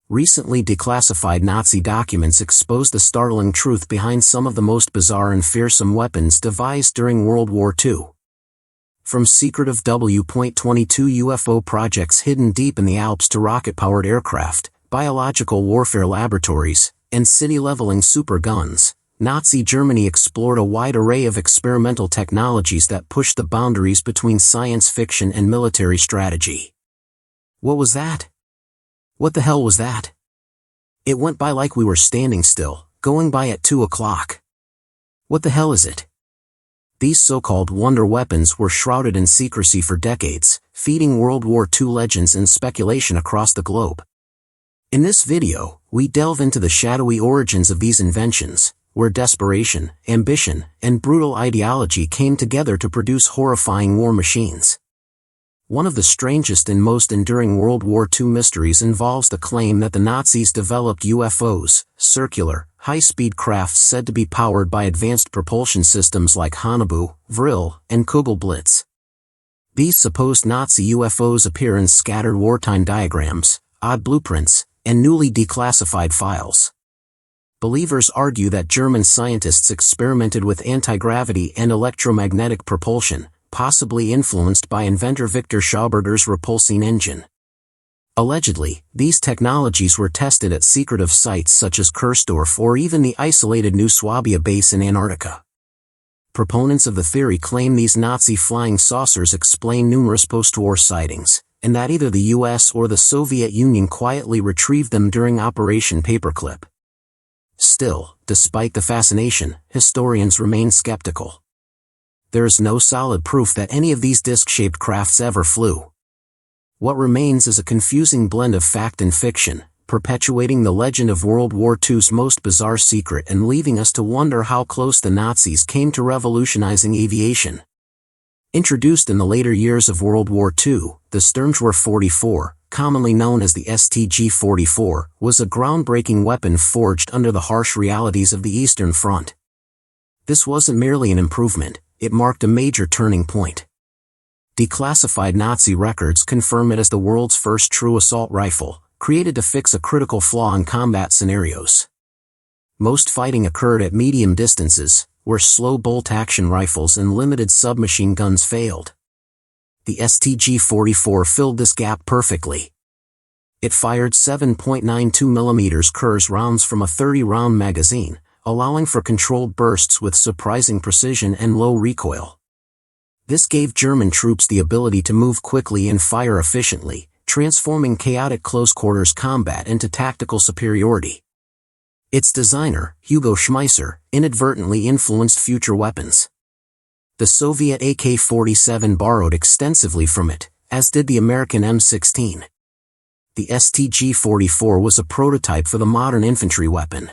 Recently declassified Nazi documents exposed the startling truth behind some of the most bizarre and fearsome weapons devised during World War II. From secretive WW2 UFO projects hidden deep in the Alps to rocket-powered aircraft, biological warfare laboratories, and city-leveling super guns, Nazi Germany explored a wide array of experimental technologies that pushed the boundaries between science fiction and military strategy. What was that? What the hell was that? It went by like we were standing still, going by at 2 o'clock. What the hell is it? These so-called wonder weapons were shrouded in secrecy for decades, feeding World War II legends and speculation across the globe. In this video, we delve into the shadowy origins of these inventions, where desperation, ambition, and brutal ideology came together to produce horrifying war machines. One of the strangest and most enduring World War II mysteries involves the claim that the Nazis developed UFOs, circular, high-speed crafts said to be powered by advanced propulsion systems like Haunebu, Vril, and Kugelblitz. These supposed Nazi UFOs appear in scattered wartime diagrams, odd blueprints, and newly declassified files. Believers argue that German scientists experimented with anti-gravity and electromagnetic propulsion, possibly influenced by inventor Victor Schauberger's repulsing engine. Allegedly, these technologies were tested at secretive sites such as Kursdorf or even the isolated New Swabia base in Antarctica. Proponents of the theory claim these Nazi flying saucers explain numerous post-war sightings, and that either the US or the Soviet Union quietly retrieved them during Operation Paperclip. Still, despite the fascination, historians remain skeptical. There is no solid proof that any of these disc-shaped crafts ever flew. What remains is a confusing blend of fact and fiction, perpetuating the legend of World War II's most bizarre secret and leaving us to wonder how close the Nazis came to revolutionizing aviation. Introduced in the later years of World War II, the Sturmgewehr 44, commonly known as the STG-44, was a groundbreaking weapon forged under the harsh realities of the Eastern Front. This wasn't merely an improvement, it marked a major turning point. Declassified Nazi records confirm it as the world's first true assault rifle, created to fix a critical flaw in combat scenarios. Most fighting occurred at medium distances, where slow bolt-action rifles and limited submachine guns failed. The STG-44 filled this gap perfectly. It fired 7.92 mm Kurz rounds from a 30-round magazine, allowing for controlled bursts with surprising precision and low recoil. This gave German troops the ability to move quickly and fire efficiently, transforming chaotic close-quarters combat into tactical superiority. Its designer, Hugo Schmeisser, inadvertently influenced future weapons. The Soviet AK-47 borrowed extensively from it, as did the American M16. The STG-44 was a prototype for the modern infantry weapon.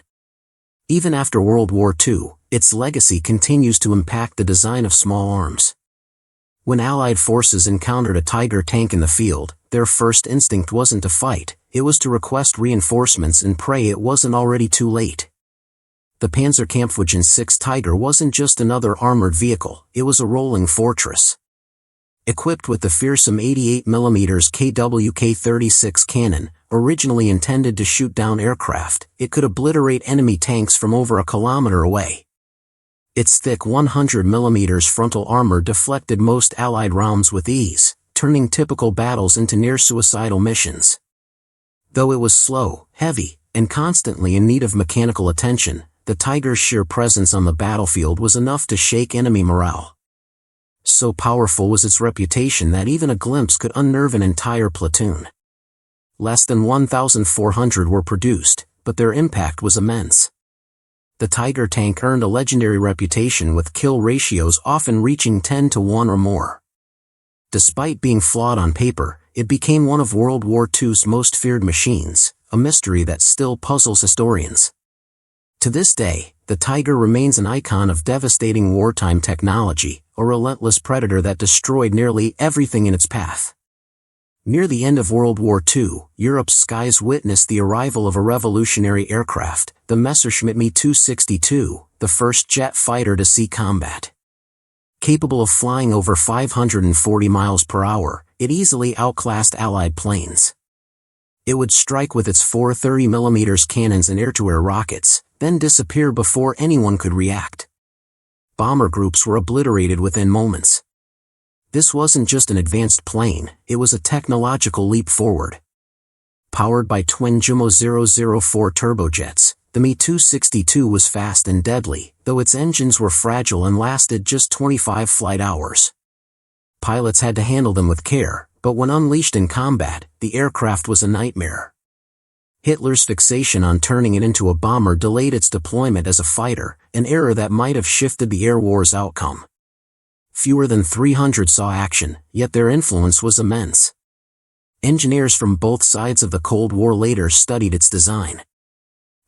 Even after World War II, its legacy continues to impact the design of small arms. When Allied forces encountered a Tiger tank in the field, their first instinct wasn't to fight, it was to request reinforcements and pray it wasn't already too late. The Panzerkampfwagen 6 Tiger wasn't just another armored vehicle, it was a rolling fortress. Equipped with the fearsome 88mm KWK-36 cannon, originally intended to shoot down aircraft, it could obliterate enemy tanks from over a kilometer away. Its thick 100mm frontal armor deflected most Allied rounds with ease, turning typical battles into near-suicidal missions. Though it was slow, heavy, and constantly in need of mechanical attention, the Tiger's sheer presence on the battlefield was enough to shake enemy morale. So powerful was its reputation that even a glimpse could unnerve an entire platoon. Less than 1,400 were produced, but their impact was immense. The Tiger tank earned a legendary reputation with kill ratios often reaching 10-to-1 or more. Despite being flawed on paper, it became one of World War II's most feared machines, a mystery that still puzzles historians. To this day, the Tiger remains an icon of devastating wartime technology, a relentless predator that destroyed nearly everything in its path. Near the end of World War II, Europe's skies witnessed the arrival of a revolutionary aircraft, the Messerschmitt Me 262, the first jet fighter to see combat. Capable of flying over 540 miles per hour, it easily outclassed Allied planes. It would strike with its 4 30mm cannons and air-to-air rockets, then disappear before anyone could react. Bomber groups were obliterated within moments. This wasn't just an advanced plane, it was a technological leap forward. Powered by twin Jumo 004 turbojets, the Mi-262 was fast and deadly, though its engines were fragile and lasted just 25 flight hours. Pilots had to handle them with care, but when unleashed in combat, the aircraft was a nightmare. Hitler's fixation on turning it into a bomber delayed its deployment as a fighter, an error that might have shifted the air war's outcome. Fewer than 300 saw action, yet their influence was immense. Engineers from both sides of the Cold War later studied its design.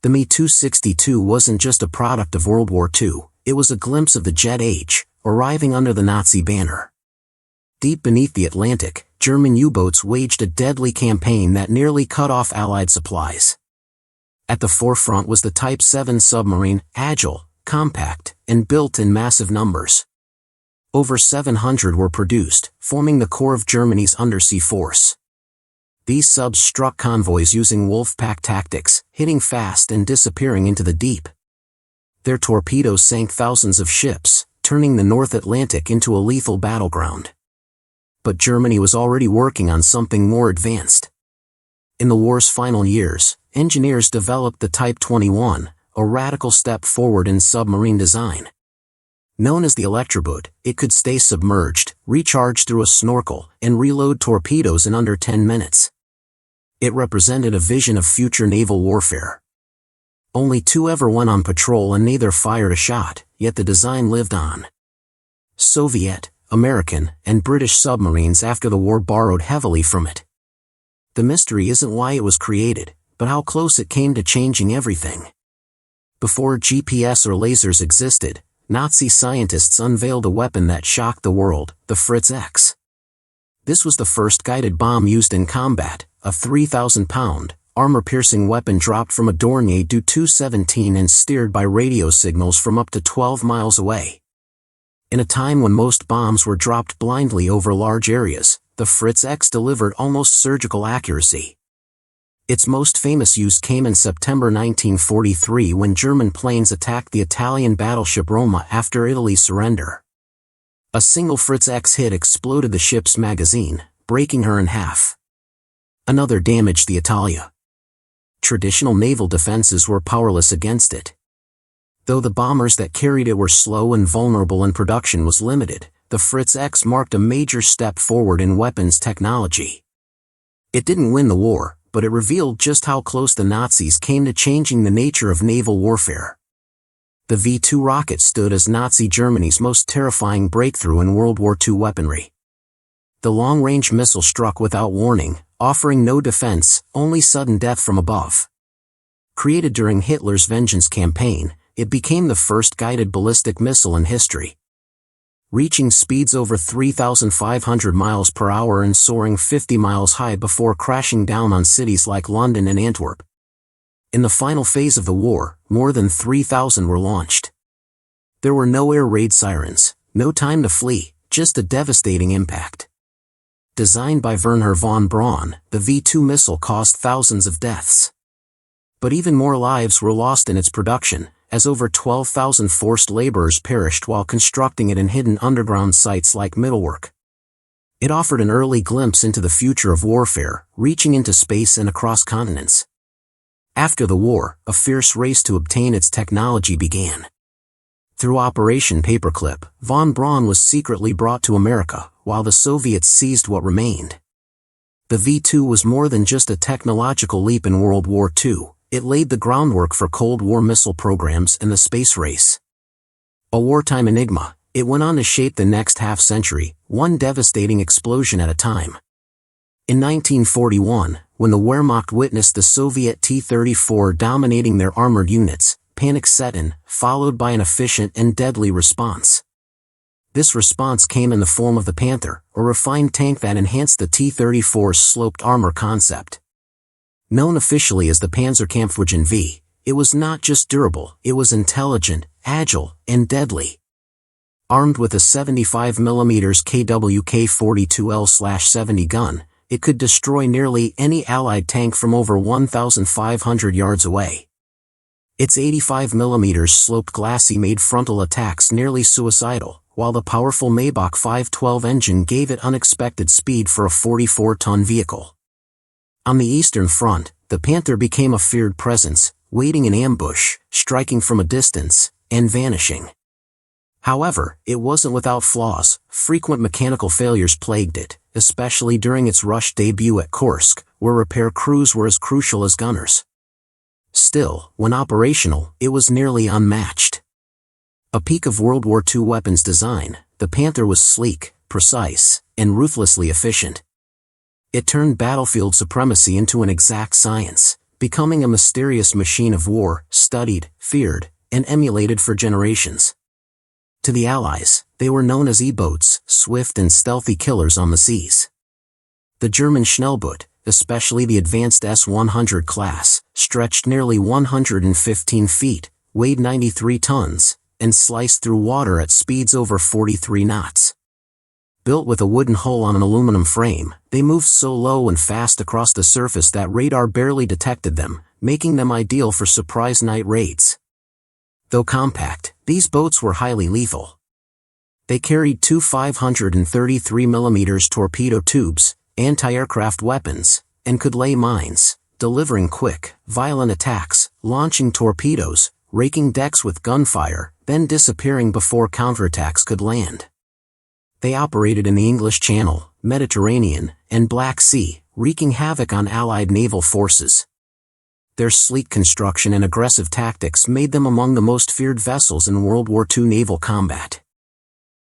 The Mi-262 wasn't just a product of World War II, it was a glimpse of the jet age, arriving under the Nazi banner. Deep beneath the Atlantic, German U-boats waged a deadly campaign that nearly cut off Allied supplies. At the forefront was the Type 7 submarine, agile, compact, and built in massive numbers. Over 700 were produced, forming the core of Germany's undersea force. These subs struck convoys using wolf-pack tactics, hitting fast and disappearing into the deep. Their torpedoes sank thousands of ships, turning the North Atlantic into a lethal battleground. But Germany was already working on something more advanced. In the war's final years, engineers developed the Type 21, a radical step forward in submarine design. Known as the Electroboot, it could stay submerged, recharge through a snorkel, and reload torpedoes in under 10 minutes. It represented a vision of future naval warfare. Only 2 ever went on patrol and neither fired a shot, yet the design lived on. Soviet, American, and British submarines after the war borrowed heavily from it. The mystery isn't why it was created, but how close it came to changing everything. Before GPS or lasers existed, Nazi scientists unveiled a weapon that shocked the world, the Fritz X. This was the first guided bomb used in combat, a 3,000-pound, armor-piercing weapon dropped from a Dornier Do-217 and steered by radio signals from up to 12 miles away. In a time when most bombs were dropped blindly over large areas, the Fritz X delivered almost surgical accuracy. Its most famous use came in September 1943 when German planes attacked the Italian battleship Roma after Italy's surrender. A single Fritz X hit exploded the ship's magazine, breaking her in half. Another damaged the Italia. Traditional naval defenses were powerless against it. Though the bombers that carried it were slow and vulnerable and production was limited, the Fritz X marked a major step forward in weapons technology. It didn't win the war, but it revealed just how close the Nazis came to changing the nature of naval warfare. The V-2 rocket stood as Nazi Germany's most terrifying breakthrough in World War II weaponry. The long-range missile struck without warning, offering no defense, only sudden death from above. Created during Hitler's vengeance campaign, it became the first guided ballistic missile in history. Reaching speeds over 3,500 miles per hour and soaring 50 miles high before crashing down on cities like London and Antwerp. In the final phase of the war, more than 3,000 were launched. There were no air raid sirens, no time to flee, just a devastating impact. Designed by Wernher von Braun, the V-2 missile caused thousands of deaths. But even more lives were lost in its production, as over 12,000 forced laborers perished while constructing it in hidden underground sites like Mittelwerk. It offered an early glimpse into the future of warfare, reaching into space and across continents. After the war, a fierce race to obtain its technology began. Through Operation Paperclip, von Braun was secretly brought to America, while the Soviets seized what remained. The V-2 was more than just a technological leap in World War II, it laid the groundwork for Cold War missile programs and the space race. A wartime enigma, it went on to shape the next half-century, one devastating explosion at a time. In 1941, when the Wehrmacht witnessed the Soviet T-34 dominating their armored units, panic set in, followed by an efficient and deadly response. This response came in the form of the Panther, a refined tank that enhanced the T-34's sloped armor concept. Known officially as the Panzerkampfwagen V, it was not just durable, it was intelligent, agile, and deadly. Armed with a 75mm KWK-42L/70 gun, it could destroy nearly any Allied tank from over 1,500 yards away. Its 85mm sloped glacis made frontal attacks nearly suicidal, while the powerful Maybach 512 engine gave it unexpected speed for a 44-ton vehicle. On the Eastern Front, the Panther became a feared presence, waiting in ambush, striking from a distance, and vanishing. However, it wasn't without flaws. Frequent mechanical failures plagued it, especially during its rush debut at Kursk, where repair crews were as crucial as gunners. Still, when operational, it was nearly unmatched. A peak of World War II weapons design, the Panther was sleek, precise, and ruthlessly efficient. It turned battlefield supremacy into an exact science, becoming a mysterious machine of war, studied, feared, and emulated for generations. To the Allies, they were known as E-boats, swift and stealthy killers on the seas. The German Schnellboot, especially the advanced S-100 class, stretched nearly 115 feet, weighed 93 tons, and sliced through water at speeds over 43 knots. Built with a wooden hull on an aluminum frame, they moved so low and fast across the surface that radar barely detected them, making them ideal for surprise night raids. Though compact, these boats were highly lethal. They carried two 533mm torpedo tubes, anti-aircraft weapons, and could lay mines, delivering quick, violent attacks, launching torpedoes, raking decks with gunfire, then disappearing before counterattacks could land. They operated in the English Channel, Mediterranean, and Black Sea, wreaking havoc on Allied naval forces. Their sleek construction and aggressive tactics made them among the most feared vessels in World War II naval combat.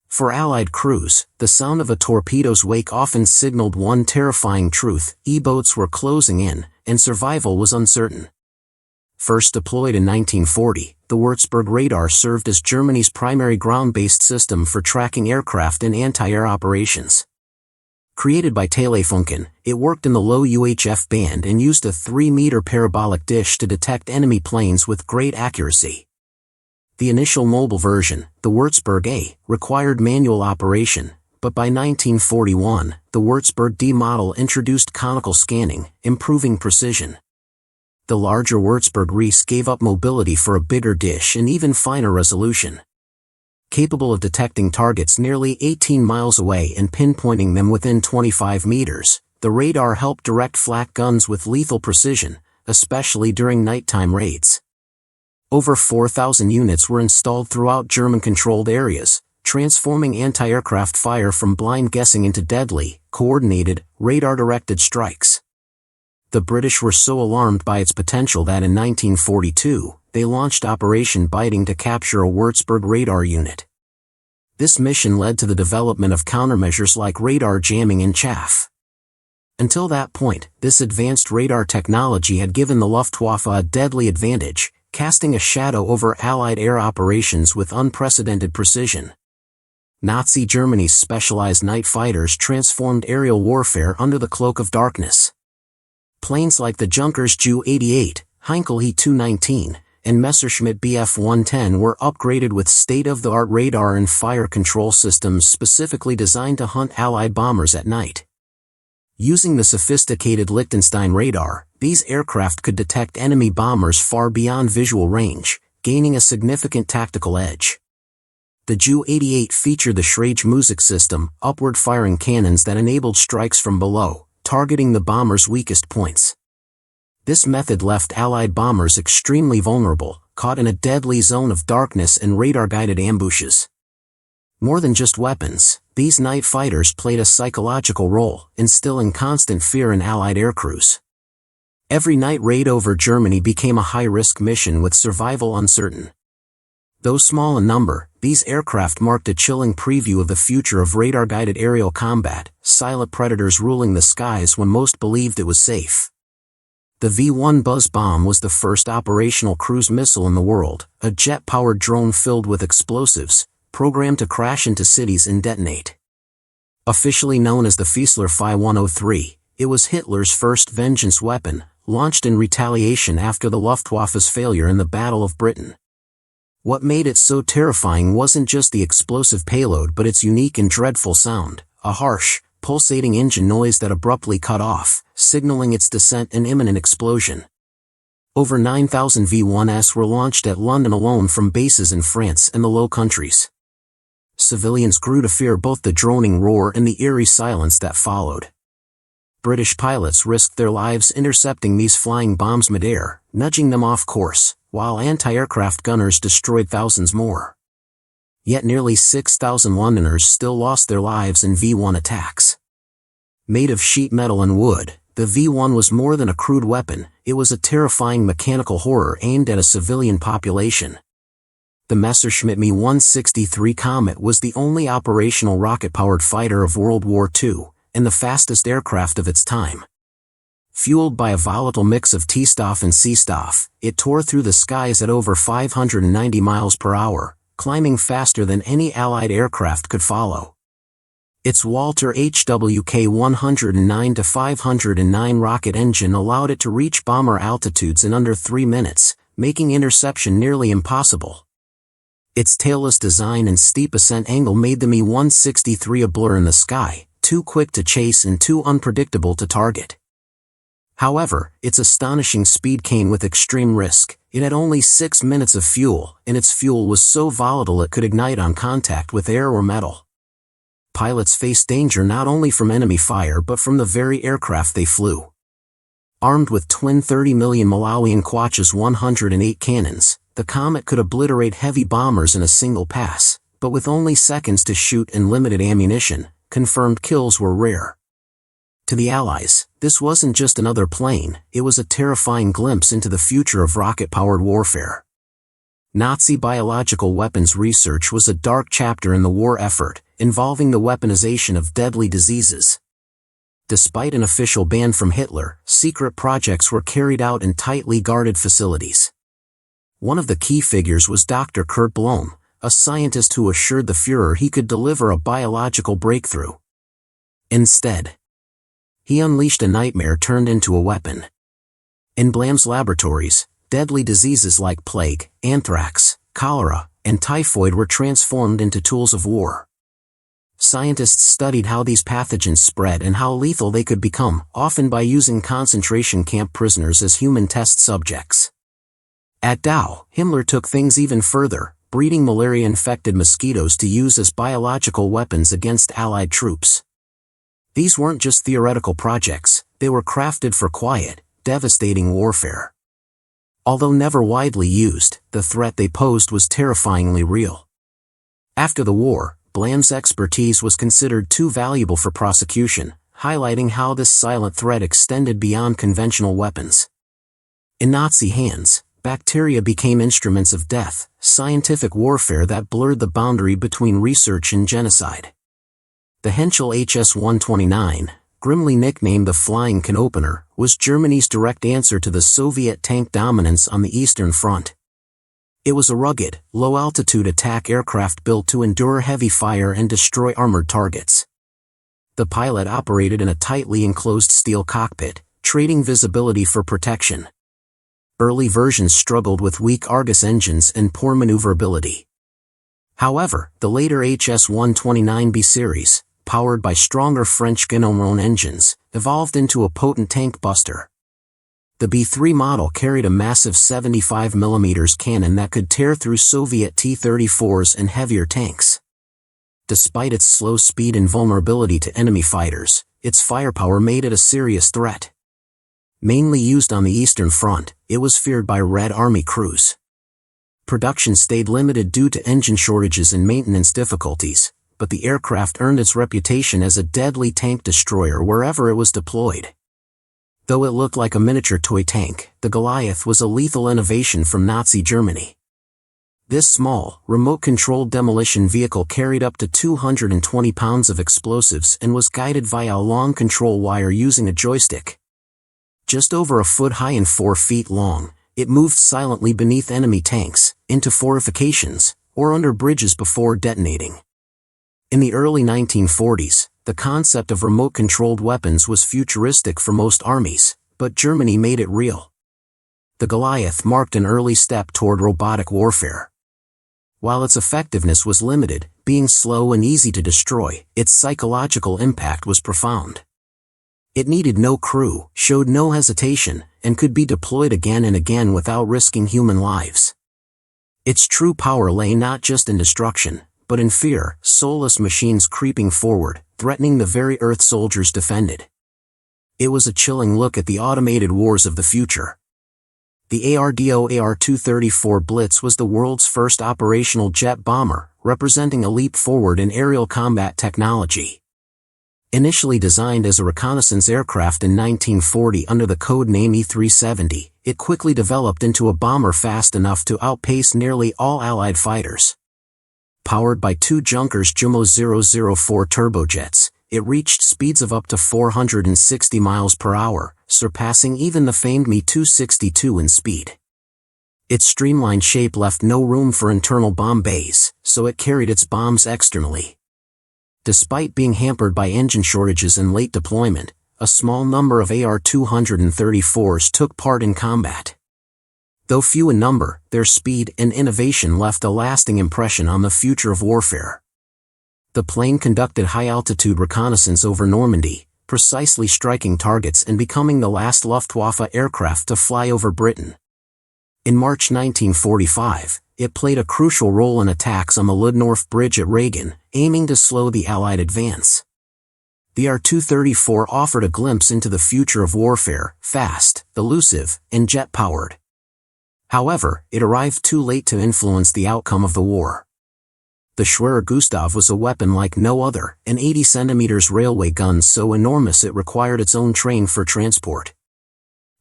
For Allied crews, the sound of a torpedo's wake often signaled one terrifying truth: E-boats were closing in, and survival was uncertain. First deployed in 1940, the Würzburg radar served as Germany's primary ground-based system for tracking aircraft in anti-air operations. Created by Telefunken, it worked in the low UHF band and used a 3-meter parabolic dish to detect enemy planes with great accuracy. The initial mobile version, the Würzburg A, required manual operation, but by 1941, the Würzburg D model introduced conical scanning, improving precision. The larger Würzburg Reese gave up mobility for a bigger dish and even finer resolution. Capable of detecting targets nearly 18 miles away and pinpointing them within 25 meters, the radar helped direct flak guns with lethal precision, especially during nighttime raids. Over 4,000 units were installed throughout German-controlled areas, transforming anti-aircraft fire from blind guessing into deadly, coordinated, radar-directed strikes. The British were so alarmed by its potential that in 1942, they launched Operation Biting to capture a Würzburg radar unit. This mission led to the development of countermeasures like radar jamming and chaff. Until that point, this advanced radar technology had given the Luftwaffe a deadly advantage, casting a shadow over Allied air operations with unprecedented precision. Nazi Germany's specialized night fighters transformed aerial warfare under the cloak of darkness. Planes like the Junkers Ju-88, Heinkel He-219, and Messerschmitt Bf-110 were upgraded with state-of-the-art radar and fire control systems specifically designed to hunt Allied bombers at night. Using the sophisticated Liechtenstein radar, these aircraft could detect enemy bombers far beyond visual range, gaining a significant tactical edge. The Ju-88 featured the Schrage Music system, upward-firing cannons that enabled strikes from below, targeting the bomber's weakest points. This method left Allied bombers extremely vulnerable, caught in a deadly zone of darkness and radar-guided ambushes. More than just weapons, these night fighters played a psychological role, instilling constant fear in Allied aircrews. Every night raid over Germany became a high-risk mission with survival uncertain. Though small in number, these aircraft marked a chilling preview of the future of radar-guided aerial combat, silent predators ruling the skies when most believed it was safe. The V-1 Buzz bomb was the first operational cruise missile in the world, a jet-powered drone filled with explosives, programmed to crash into cities and detonate. Officially known as the Fieseler Phi 103, it was Hitler's first vengeance weapon, launched in retaliation after the Luftwaffe's failure in the Battle of Britain. What made it so terrifying wasn't just the explosive payload but its unique and dreadful sound, a harsh, pulsating engine noise that abruptly cut off, signaling its descent and imminent explosion. Over 9,000 V-1s were launched at London alone from bases in France and the Low Countries. Civilians grew to fear both the droning roar and the eerie silence that followed. British pilots risked their lives intercepting these flying bombs midair, nudging them off course, while anti-aircraft gunners destroyed thousands more. Yet nearly 6,000 Londoners still lost their lives in V-1 attacks. Made of sheet metal and wood, the V-1 was more than a crude weapon, it was a terrifying mechanical horror aimed at a civilian population. The Messerschmitt Me-163 Comet was the only operational rocket-powered fighter of World War II, and the fastest aircraft of its time. Fueled by a volatile mix of T-Stoff and C-Stoff, it tore through the skies at over 590 miles per hour, climbing faster than any Allied aircraft could follow. Its Walter HWK 109-509 rocket engine allowed it to reach bomber altitudes in under 3 minutes, making interception nearly impossible. Its tailless design and steep ascent angle made the Me-163 a blur in the sky, too quick to chase and too unpredictable to target. However, its astonishing speed came with extreme risk. It had only 6 minutes of fuel, and its fuel was so volatile it could ignite on contact with air or metal. Pilots faced danger not only from enemy fire but from the very aircraft they flew. Armed with twin 30 million Malawian Quachas 108 cannons, the Comet could obliterate heavy bombers in a single pass, but with only seconds to shoot and limited ammunition, confirmed kills were rare. To the Allies, this wasn't just another plane, it was a terrifying glimpse into the future of rocket-powered warfare. Nazi biological weapons research was a dark chapter in the war effort, involving the weaponization of deadly diseases. Despite an official ban from Hitler, secret projects were carried out in tightly guarded facilities. One of the key figures was Dr. Kurt Blome, a scientist who assured the Führer he could deliver a biological breakthrough. Instead, he unleashed a nightmare turned into a weapon. In Blome's laboratories, deadly diseases like plague, anthrax, cholera, and typhoid were transformed into tools of war. Scientists studied how these pathogens spread and how lethal they could become, often by using concentration camp prisoners as human test subjects. At Dau, Himmler took things even further, breeding malaria-infected mosquitoes to use as biological weapons against Allied troops. These weren't just theoretical projects, they were crafted for quiet, devastating warfare. Although never widely used, the threat they posed was terrifyingly real. After the war, Blome's expertise was considered too valuable for prosecution, highlighting how this silent threat extended beyond conventional weapons. In Nazi hands, bacteria became instruments of death, scientific warfare that blurred the boundary between research and genocide. The Henschel HS-129, grimly nicknamed the Flying Can Opener, was Germany's direct answer to the Soviet tank dominance on the Eastern Front. It was a rugged, low-altitude attack aircraft built to endure heavy fire and destroy armored targets. The pilot operated in a tightly enclosed steel cockpit, trading visibility for protection. Early versions struggled with weak Argus engines and poor maneuverability. However, the later HS-129B series, powered by stronger French Gnome engines, evolved into a potent tank buster. The B-3 model carried a massive 75mm cannon that could tear through Soviet T-34s and heavier tanks. Despite its slow speed and vulnerability to enemy fighters, its firepower made it a serious threat. Mainly used on the Eastern Front, it was feared by Red Army crews. Production stayed limited due to engine shortages and maintenance difficulties, but the aircraft earned its reputation as a deadly tank destroyer wherever it was deployed. Though it looked like a miniature toy tank, the Goliath was a lethal innovation from Nazi Germany. This small, remote-controlled demolition vehicle carried up to 220 pounds of explosives and was guided via a long control wire using a joystick. Just over a foot high and 4 feet long, it moved silently beneath enemy tanks, into fortifications, or under bridges before detonating. In the early 1940s, the concept of remote-controlled weapons was futuristic for most armies, but Germany made it real. The Goliath marked an early step toward robotic warfare. While its effectiveness was limited, being slow and easy to destroy, its psychological impact was profound. It needed no crew, showed no hesitation, and could be deployed again and again without risking human lives. Its true power lay not just in destruction, but in fear, soulless machines creeping forward, threatening the very Earth soldiers defended. It was a chilling look at the automated wars of the future. The ARDO AR-234 Blitz was the world's first operational jet bomber, representing a leap forward in aerial combat technology. Initially designed as a reconnaissance aircraft in 1940 under the code name E-370, it quickly developed into a bomber fast enough to outpace nearly all Allied fighters. Powered by two Junkers Jumo 004 turbojets, it reached speeds of up to 460 miles per hour, surpassing even the famed Me-262 in speed. Its streamlined shape left no room for internal bomb bays, so it carried its bombs externally. Despite being hampered by engine shortages and late deployment, a small number of AR-234s took part in combat. Though few in number, their speed and innovation left a lasting impression on the future of warfare. The plane conducted high-altitude reconnaissance over Normandy, precisely striking targets and becoming the last Luftwaffe aircraft to fly over Britain. In March 1945, it played a crucial role in attacks on the Ludendorff Bridge at Reagan, aiming to slow the Allied advance. The AR-234 offered a glimpse into the future of warfare, fast, elusive, and jet-powered. However, it arrived too late to influence the outcome of the war. The Schwerer Gustav was a weapon like no other, an 80 cm railway gun so enormous it required its own train for transport.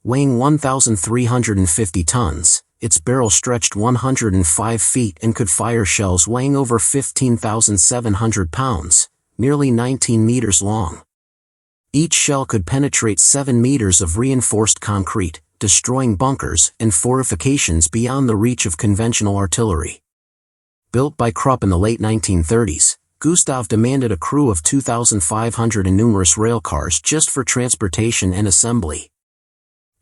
Weighing 1,350 tons, its barrel stretched 105 feet and could fire shells weighing over 15,700 pounds, nearly 19 meters long. Each shell could penetrate 7 meters of reinforced concrete, destroying bunkers and fortifications beyond the reach of conventional artillery. Built by Krupp in the late 1930s, Gustav demanded a crew of 2,500 and numerous railcars just for transportation and assembly.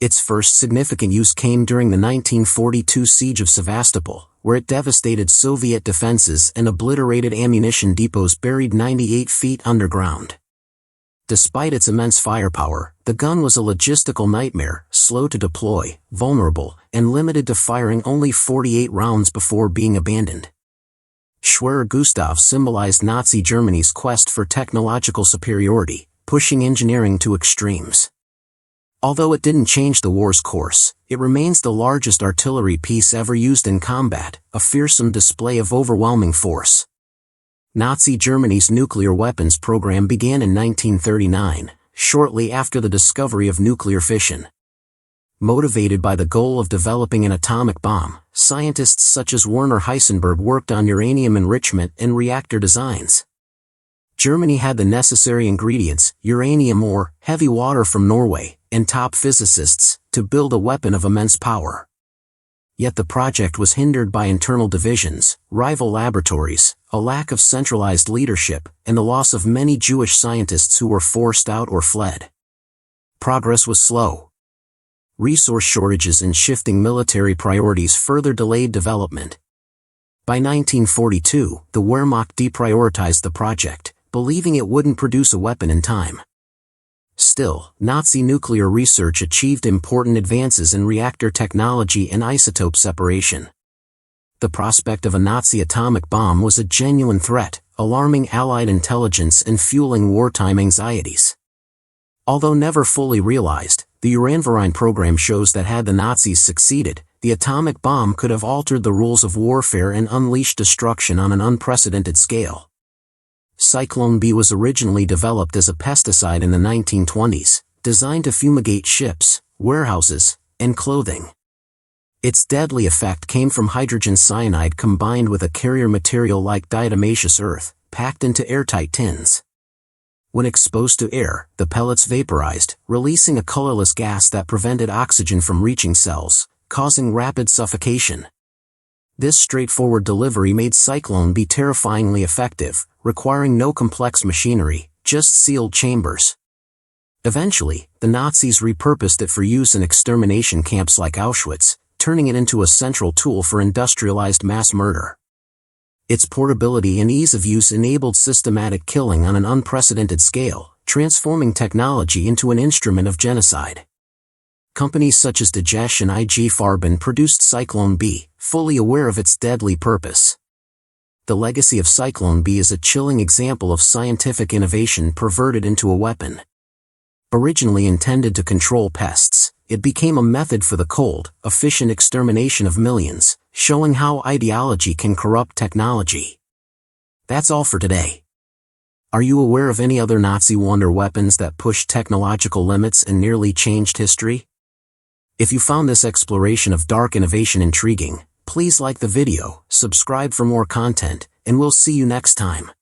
Its first significant use came during the 1942 siege of Sevastopol, where it devastated Soviet defenses and obliterated ammunition depots buried 98 feet underground. Despite its immense firepower, the gun was a logistical nightmare, slow to deploy, vulnerable, and limited to firing only 48 rounds before being abandoned. Schwerer Gustav symbolized Nazi Germany's quest for technological superiority, pushing engineering to extremes. Although it didn't change the war's course, it remains the largest artillery piece ever used in combat, a fearsome display of overwhelming force. Nazi Germany's nuclear weapons program began in 1939, shortly after the discovery of nuclear fission. Motivated by the goal of developing an atomic bomb, scientists such as Werner Heisenberg worked on uranium enrichment and reactor designs. Germany had the necessary ingredients, uranium ore, heavy water from Norway, and top physicists, to build a weapon of immense power. Yet the project was hindered by internal divisions, rival laboratories, a lack of centralized leadership, and the loss of many Jewish scientists who were forced out or fled. Progress was slow. Resource shortages and shifting military priorities further delayed development. By 1942, the Wehrmacht deprioritized the project, believing it wouldn't produce a weapon in time. Still, Nazi nuclear research achieved important advances in reactor technology and isotope separation. The prospect of a Nazi atomic bomb was a genuine threat, alarming Allied intelligence and fueling wartime anxieties. Although never fully realized, the Uranverein program shows that had the Nazis succeeded, the atomic bomb could have altered the rules of warfare and unleashed destruction on an unprecedented scale. Cyclone B was originally developed as a pesticide in the 1920s, designed to fumigate ships, warehouses, and clothing. Its deadly effect came from hydrogen cyanide combined with a carrier material like diatomaceous earth, packed into airtight tins. When exposed to air, the pellets vaporized, releasing a colorless gas that prevented oxygen from reaching cells, causing rapid suffocation. This straightforward delivery made Cyclone B terrifyingly effective, requiring no complex machinery, just sealed chambers. Eventually, the Nazis repurposed it for use in extermination camps like Auschwitz, turning it into a central tool for industrialized mass murder. Its portability and ease of use enabled systematic killing on an unprecedented scale, transforming technology into an instrument of genocide. Companies such as Dagesh and IG Farben produced Cyclone B, fully aware of its deadly purpose. The legacy of Cyclone B is a chilling example of scientific innovation perverted into a weapon. Originally intended to control pests, it became a method for the cold, efficient extermination of millions, showing how ideology can corrupt technology. That's all for today. Are you aware of any other Nazi wonder weapons that pushed technological limits and nearly changed history? If you found this exploration of dark innovation intriguing, please like the video, subscribe for more content, and we'll see you next time.